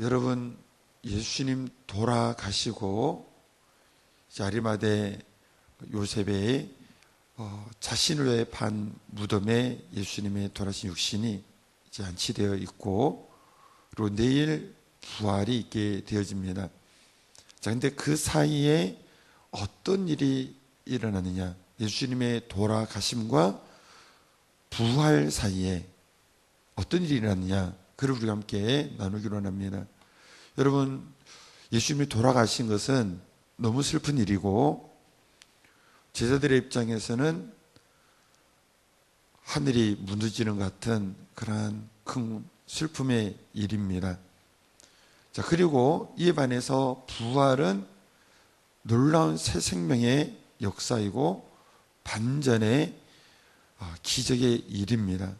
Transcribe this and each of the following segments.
여러분, 예수님 돌아가시고 이제 아리마대 요셉의 자신을 위해 판 무덤에 예수님의 돌아가신 육신이 이제 안치되어 있고, 그리고 내일 부활이 있게 되어집니다. 자, 근데 그 사이에 어떤 일이 일어나느냐? 예수님의 돌아가심과 부활 사이에 어떤 일이 일어났느냐? 그를 우리가 함께 나누기로 합니다. 여러분, 예수님이 돌아가신 것은 너무 슬픈 일이고, 제자들의 입장에서는 하늘이 무너지는 것 같은 그러한 큰 슬픔의 일입니다. 자, 그리고 이에 반해서 부활은 놀라운 새 생명의 역사이고 반전의 기적의 일입니다.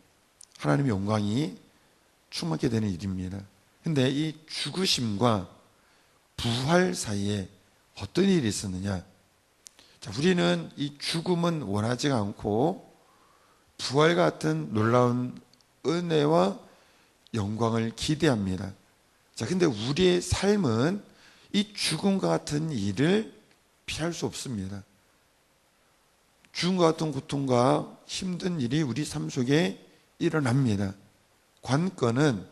하나님의 영광이 충만하게 되는 일입니다. 근데 이 죽으심과 부활 사이에 어떤 일이 있었느냐? 자, 우리는 이 죽음은 원하지가 않고 부활 같은 놀라운 은혜와 영광을 기대합니다. 자, 근데 우리의 삶은 이 죽음과 같은 일을 피할 수 없습니다. 죽음과 같은 고통과 힘든 일이 우리 삶 속에 일어납니다. 관건은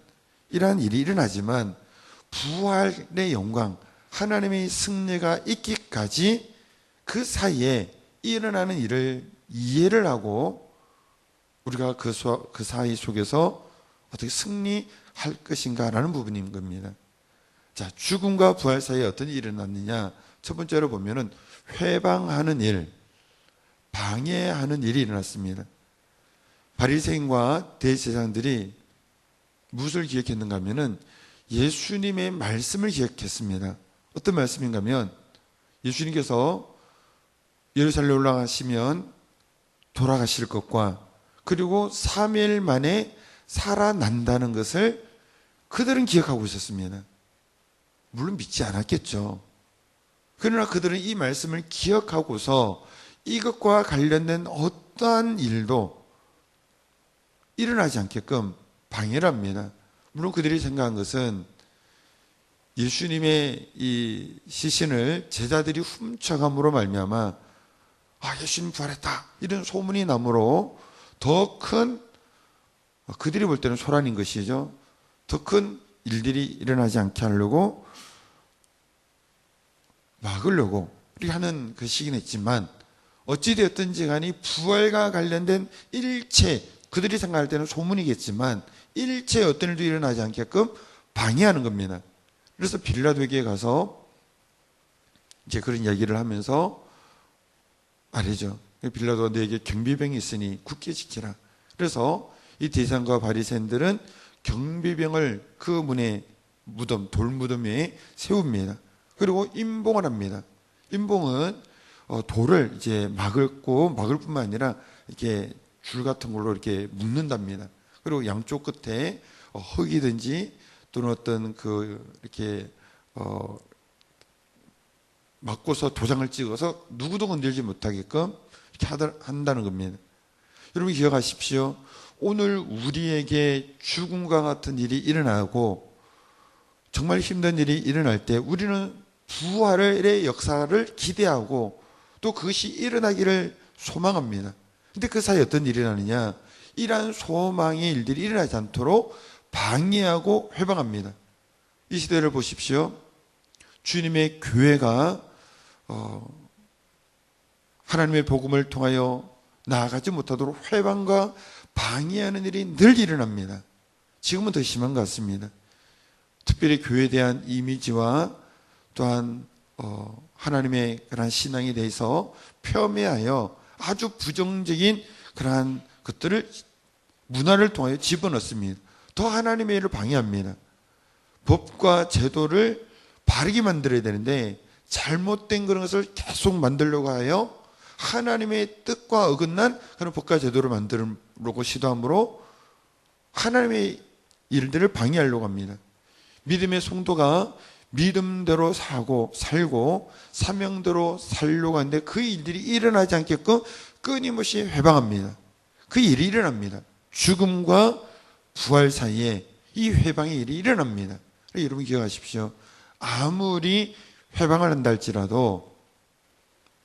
이러한 일이 일어나지만 부활의 영광, 하나님의 승리가 있기까지 그 사이에 일어나는 일을 이해를 하고 우리가 그 사이 속에서 어떻게 승리할 것인가라는 부분인 겁니다. 자, 죽음과 부활 사이에 어떤 일이 일어났느냐? 첫 번째로 보면은 회방하는 일, 방해하는 일이 일어났습니다. 바리새인과 대제사장들이 무엇을 기억했는가 하면은 예수님의 말씀을 기억했습니다. 어떤 말씀인가 하면 예수님께서 예루살렘에 올라가시면 돌아가실 것과 그리고 3일 만에 살아난다는 것을 그들은 기억하고 있었습니다. 물론 믿지 않았겠죠. 그러나 그들은 이 말씀을 기억하고서 이것과 관련된 어떠한 일도 일어나지 않게끔 방해를 합니다. 물론 그들이 생각한 것은 예수님의 이 시신을 제자들이 훔쳐감으로 말미암아 예수님 부활했다 이런 소문이 나므로 더 큰, 그들이 볼 때는 소란인 것이죠. 더 큰 일들이 일어나지 않게 하려고 막으려고 그렇게 하는 것이긴 했지만 어찌되었든지 간에 부활과 관련된 일체, 그들이 생각할 때는 소문이겠지만 일체 어떤 일도 일어나지 않게끔 방해하는 겁니다. 그래서 빌라도에게 가서 이제 그런 이야기를 하면서 말이죠. 빌라도가 너에게 경비병이 있으니 굳게 지키라. 그래서 이 대제사장과 바리새인들은 경비병을 그 문에 무덤, 돌무덤에 세웁니다. 그리고 임봉을 합니다. 임봉은 돌을 이제 막을 뿐만 아니라 이렇게 줄 같은 걸로 이렇게 묶는답니다. 그리고 양쪽 끝에 흙이든지 또는 어떤 이렇게 막고서 도장을 찍어서 누구도 건들지 못하게끔 이렇게 한다는 겁니다. 여러분 기억하십시오. 오늘 우리에게 죽음과 같은 일이 일어나고 정말 힘든 일이 일어날 때 우리는 부활의 역사를 기대하고 또 그것이 일어나기를 소망합니다. 근데 그 사이에 어떤 일이 일어나느냐? 이러한 소망의 일들이 일어나지 않도록 방해하고 회방합니다. 이 시대를 보십시오. 주님의 교회가 하나님의 복음을 통하여 나아가지 못하도록 회방과 방해하는 일이 늘 일어납니다. 지금은 더 심한 것 같습니다. 특별히 교회에 대한 이미지와 또한 하나님의 그러한 신앙에 대해서 폄훼하여 아주 부정적인 그러한 것들을 문화를 통하여 집어넣습니다. 더 하나님의 일을 방해합니다. 법과 제도를 바르게 만들어야 되는데 잘못된 그런 것을 계속 만들려고 하여 하나님의 뜻과 어긋난 그런 법과 제도를 만들려고 시도함으로 하나님의 일들을 방해하려고 합니다. 믿음의 성도가 믿음대로 살고 사명대로 살려고 하는데 그 일들이 일어나지 않게끔 끊임없이 회방합니다. 그 일이 일어납니다. 죽음과 부활 사이에 이 회방의 일이 일어납니다. 여러분 기억하십시오. 아무리 회방을 한다 할지라도,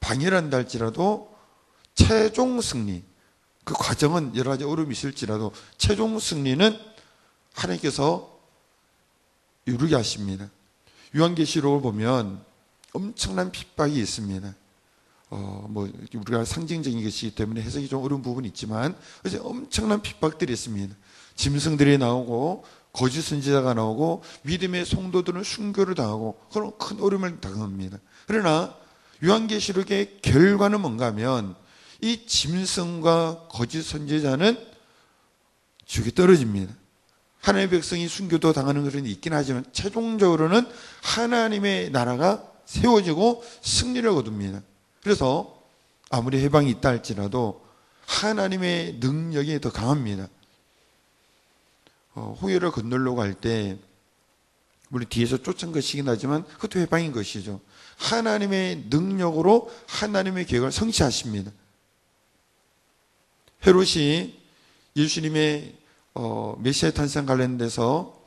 방해를 한다 할지라도 최종 승리, 그 과정은 여러 가지 어려움이 있을지라도 최종 승리는 하나님께서 이루게 하십니다. 요한계시록을 보면 엄청난 핍박이 있습니다. 우리가 상징적인 것이기 때문에 해석이 좀 어려운 부분이 있지만, 이제 엄청난 핍박들이 있습니다. 짐승들이 나오고, 거짓 선지자가 나오고, 믿음의 성도들은 순교를 당하고, 그런 큰 어려움을 당합니다. 그러나, 요한계시록의 결과는 뭔가 하면, 이 짐승과 거짓 선지자는 지옥에 떨어집니다. 하나님의 백성이 순교도 당하는 것은 있긴 하지만, 최종적으로는 하나님의 나라가 세워지고 승리를 거둡니다. 그래서 아무리 해방이 있다 할지라도 하나님의 능력이 더 강합니다. 홍해를 건너려고 할 때 물론 뒤에서 쫓은 것이긴 하지만 그것도 해방인 것이죠. 하나님의 능력으로 하나님의 계획을 성취하십니다. 헤롯이 예수님의 메시아 탄생 관련돼서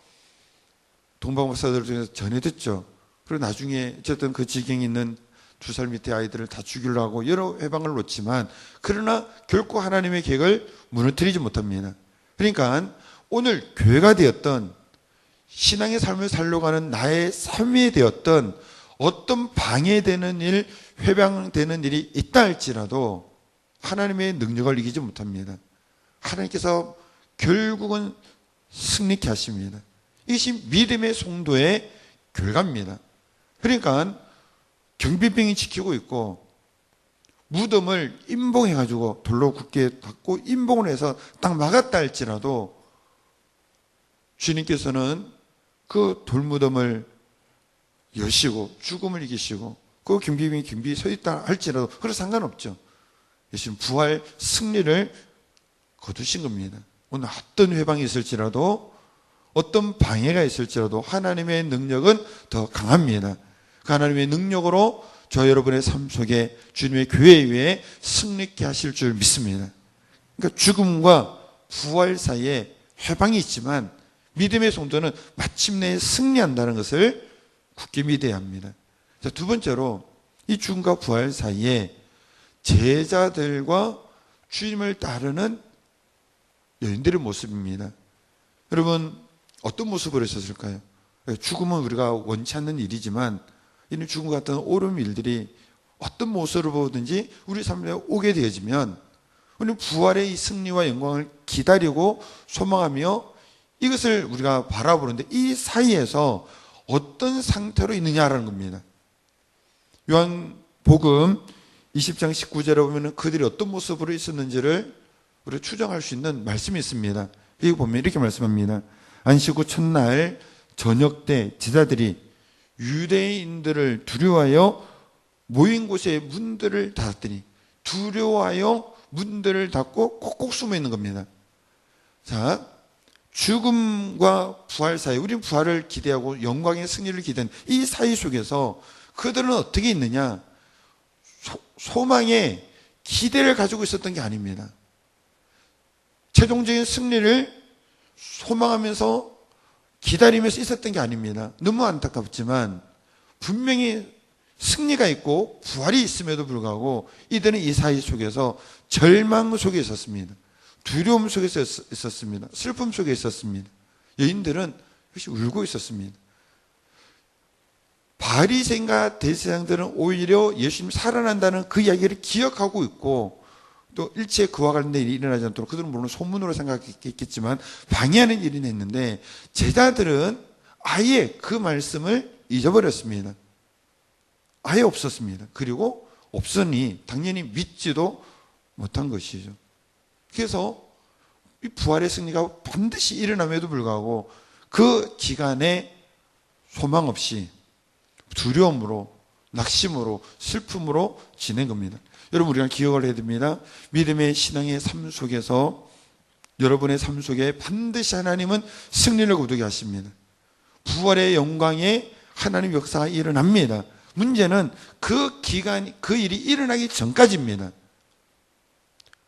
동방박사들 중에서 전해 듣죠. 그리고 나중에 어쨌든 그 지경에 있는 2살 밑에 아이들을 다 죽이려고 여러 해방을 놓지만, 그러나 결코 하나님의 계획을 무너뜨리지 못합니다. 그러니까 오늘 교회가 되었던, 신앙의 삶을 살려고 하는 나의 삶이 되었던 어떤 방해되는 일, 회방되는 일이 있다 할지라도 하나님의 능력을 이기지 못합니다. 하나님께서 결국은 승리케 하십니다. 이것이 믿음의 성도의 결과입니다. 그러니까 경비병이 지키고 있고, 무덤을 임봉해가지고 돌로 굳게 닫고 임봉을 해서 딱 막았다 할지라도 주님께서는 그 돌무덤을 여시고 죽음을 이기시고, 그 경비병이 경비에 서 있다 할지라도 그래도 상관없죠. 예수님 부활 승리를 거두신 겁니다. 오늘 어떤 회방이 있을지라도, 어떤 방해가 있을지라도 하나님의 능력은 더 강합니다. 그 하나님의 능력으로 저 여러분의 삶 속에 주님의 교회 위에 승리케 하실 줄 믿습니다. 그러니까 죽음과 부활 사이에 회방이 있지만 믿음의 성도는 마침내 승리한다는 것을 굳게 믿어야 합니다. 자, 두 번째로 이 죽음과 부활 사이에 제자들과 주님을 따르는 여인들의 모습입니다. 여러분, 어떤 모습으로 있었을까요? 죽음은 우리가 원치 않는 일이지만 이런 죽음 같은 옳은 일들이 어떤 모습으로 보든지 우리 삶에 오게 되어지면 우리는 부활의 이 승리와 영광을 기다리고 소망하며 이것을 우리가 바라보는데, 이 사이에서 어떤 상태로 있느냐라는 겁니다. 요한복음 20장 19절에 보면 그들이 어떤 모습으로 있었는지를 우리가 추정할 수 있는 말씀이 있습니다. 여기 보면 이렇게 말씀합니다. 안식 후 첫날 저녁 때 제자들이 유대인들을 두려워하여 모인 곳에 문들을 닫았더니, 두려워하여 문들을 닫고 꼭꼭 숨어 있는 겁니다. 자, 죽음과 부활 사이, 우리는 부활을 기대하고 영광의 승리를 기대하는 이 사이 속에서 그들은 어떻게 있느냐? 소망에 기대를 가지고 있었던 게 아닙니다. 최종적인 승리를 소망하면서 기다리면서 있었던 게 아닙니다. 너무 안타깝지만 분명히 승리가 있고 부활이 있음에도 불구하고 이들은 이 사이 속에서 절망 속에 있었습니다. 두려움 속에 있었습니다. 슬픔 속에 있었습니다. 여인들은 역시 울고 있었습니다. 바리새인과 대제사장들은 오히려 예수님 살아난다는 그 이야기를 기억하고 있고, 또 일체 그와 관련된 일이 일어나지 않도록 그들은 물론 소문으로 생각했겠지만 방해하는 일이 했는데, 제자들은 아예 그 말씀을 잊어버렸습니다. 아예 없었습니다. 그리고 없으니 당연히 믿지도 못한 것이죠. 그래서 이 부활의 승리가 반드시 일어남에도 불구하고 그 기간에 소망 없이 두려움으로, 낙심으로, 슬픔으로 지낸 겁니다. 여러분, 우리가 기억을 해야 됩니다. 믿음의 신앙의 삶 속에서 여러분의 삶 속에 반드시 하나님은 승리를 거두게 하십니다. 부활의 영광에 하나님 역사가 일어납니다. 문제는 그 기간, 그 일이 일어나기 전까지입니다.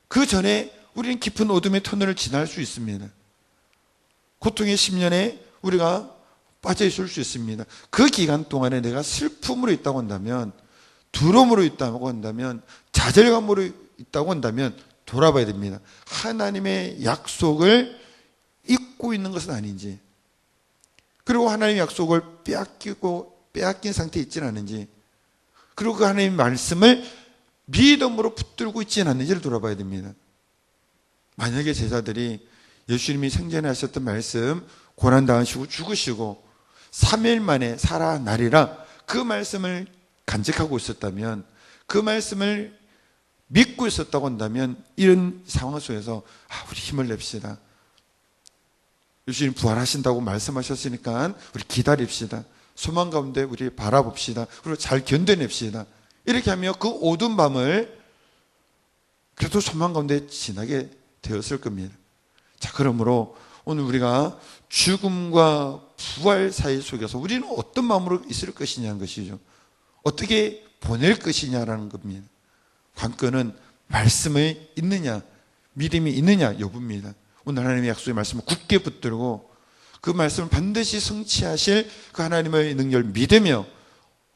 그 전에 우리는 깊은 어둠의 터널을 지날 수 있습니다. 고통의 10년에 우리가 빠져 있을 수 있습니다. 그 기간 동안에 내가 슬픔으로 있다고 한다면, 두려움으로 있다고 한다면, 좌절감으로 있다고 한다면 돌아봐야 됩니다. 하나님의 약속을 잊고 있는 것은 아닌지, 그리고 하나님의 약속을 빼앗긴 상태에 있지는 않은지, 그리고 그 하나님의 말씀을 믿음으로 붙들고 있지는 않는지를 돌아봐야 됩니다. 만약에 제자들이 예수님이 생전에 하셨던 말씀, 고난당하시고 죽으시고 3일 만에 살아나리라, 그 말씀을 간직하고 있었다면, 그 말씀을 믿고 있었다고 한다면, 이런 상황 속에서 우리 힘을 냅시다. 예수님 부활하신다고 말씀하셨으니까 우리 기다립시다. 소망 가운데 우리 바라봅시다. 그리고 잘 견뎌냅시다. 이렇게 하며 그 어두운 밤을 그래도 소망 가운데 지나게 되었을 겁니다. 자, 그러므로 오늘 우리가 죽음과 부활 사이 속에서 우리는 어떤 마음으로 있을 것이냐는 것이죠. 어떻게 보낼 것이냐라는 겁니다. 관건은 말씀이 있느냐, 믿음이 있느냐 여부입니다. 오늘 하나님의 약속의 말씀을 굳게 붙들고 그 말씀을 반드시 성취하실 그 하나님의 능력을 믿으며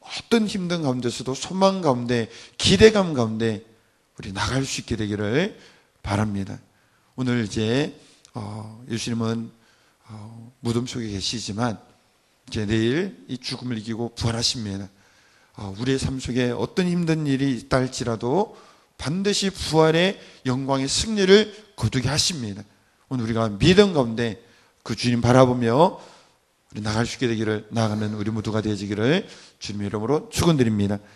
어떤 힘든 가운데서도 소망 가운데, 기대감 가운데 우리 나갈 수 있게 되기를 바랍니다. 오늘 이제 예수님은 무덤 속에 계시지만 이제 내일 이 죽음을 이기고 부활하십니다. 우리의 삶 속에 어떤 힘든 일이 있다 할지라도 반드시 부활의 영광의 승리를 거두게 하십니다. 오늘 우리가 믿음 가운데 그 주님 바라보며 우리 나갈 수 있게 되기를, 나아가는 우리 모두가 되어지기를 주님의 이름으로 축원드립니다.